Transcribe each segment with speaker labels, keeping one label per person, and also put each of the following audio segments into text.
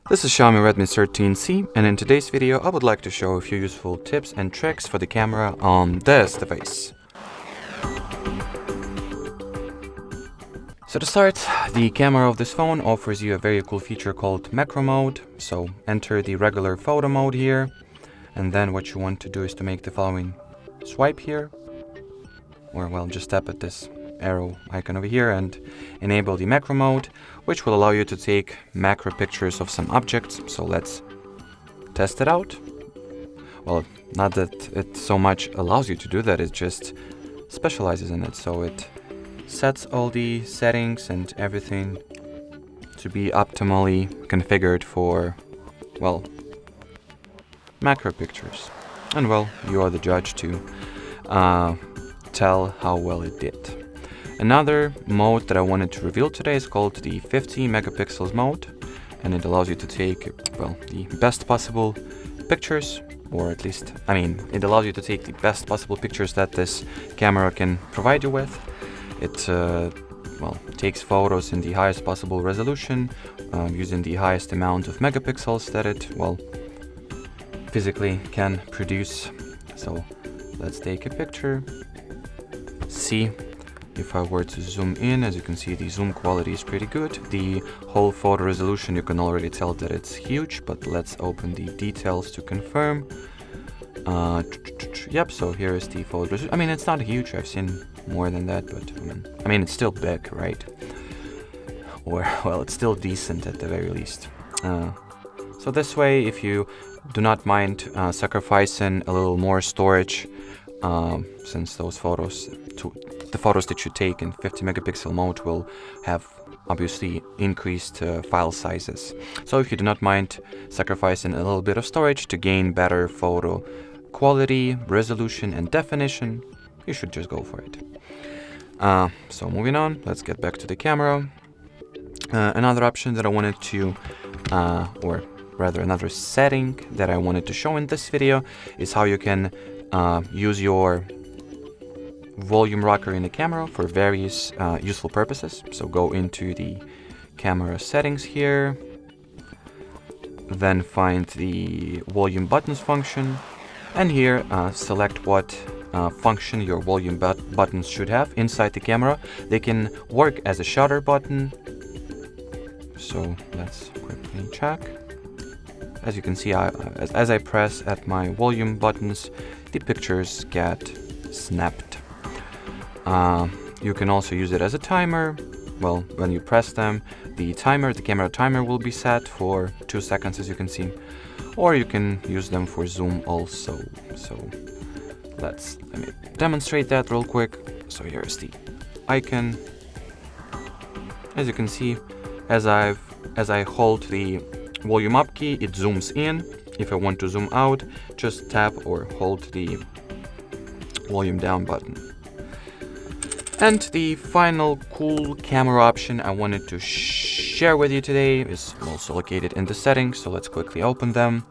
Speaker 1: This is Xiaomi Redmi 13C, and in today's video I would like to show a few useful tips and tricks for the camera on this device. So to start, the camera of this phone offers you a very cool feature called macro mode. So enter the regular photo mode here, and then what you want to do is to make the following swipe here, or well, just tap at this arrow icon over here and enable the macro mode, which will allow you to take macro pictures of some objects. So let's test it out. Well, not that it so much allows you to do that, it just specializes in it. So it sets all the settings and everything to be optimally configured for, well, macro pictures. And well, you are the judge to tell how well it did. Another mode that I wanted to reveal today is called the 50 megapixels mode, and it allows you to take, well, the best possible pictures, or at least, it allows you to take the best possible pictures that this camera can provide you with. It, takes photos in the highest possible resolution, using the highest amount of megapixels that it, physically can produce. So let's take a picture. See. If I were to zoom in, as you can see, the zoom quality is pretty good. The whole photo resolution, you can already tell that it's huge, but let's open the details to confirm. Yep, so here is the photo resolution. It's not huge, I've seen more than that, but it's still big, right? Or, well, it's still decent at the very least. So this way, if you do not mind sacrificing a little more storage, since those photos, the photos that you take in 50 megapixel mode will have obviously increased file sizes. So if you do not mind sacrificing a little bit of storage to gain better photo quality, resolution and definition, you should just go for it. So moving on, let's get back to the camera. Another option that I wanted to, or rather another setting that I wanted to show in this video is how you can use your volume rocker in the camera for various useful purposes. So go into the camera settings here, then find the volume buttons function, and here select what function your volume buttons should have inside the camera. They can work as a shutter button. So let's quickly check. As you can see, as I press at my volume buttons, the pictures get snapped. You can also use it as a timer. Well, when you press them, the camera timer will be set for 2 seconds, as you can see. Or you can use them for zoom also. So let me demonstrate that real quick. So here's the icon. As you can see, as I hold the volume up key, it zooms in. If I want to zoom out, just tap or hold the volume down button. And the final cool camera option I wanted to share with you today is also located in the settings, so let's quickly open them.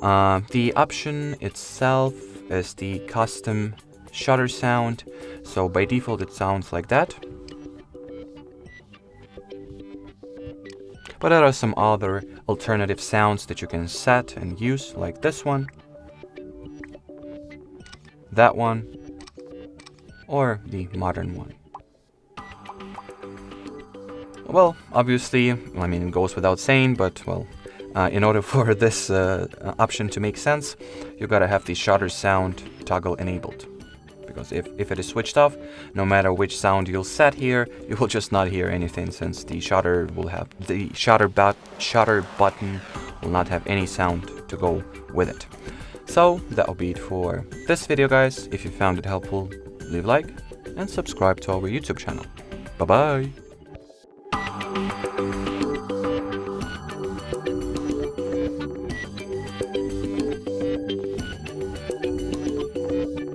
Speaker 1: The option itself is the custom shutter sound. So by default it sounds like that. But there are some other alternative sounds that you can set and use, like this one, that one, or the modern one. Well, obviously, it goes without saying, but in order for this option to make sense, you gotta have the shutter sound toggle enabled. Because if it is switched off, no matter which sound you'll set here, you will just not hear anything, since the shutter button will not have any sound to go with it. So that will be it for this video, guys. If you found it helpful, leave a like and subscribe to our YouTube channel. Bye bye.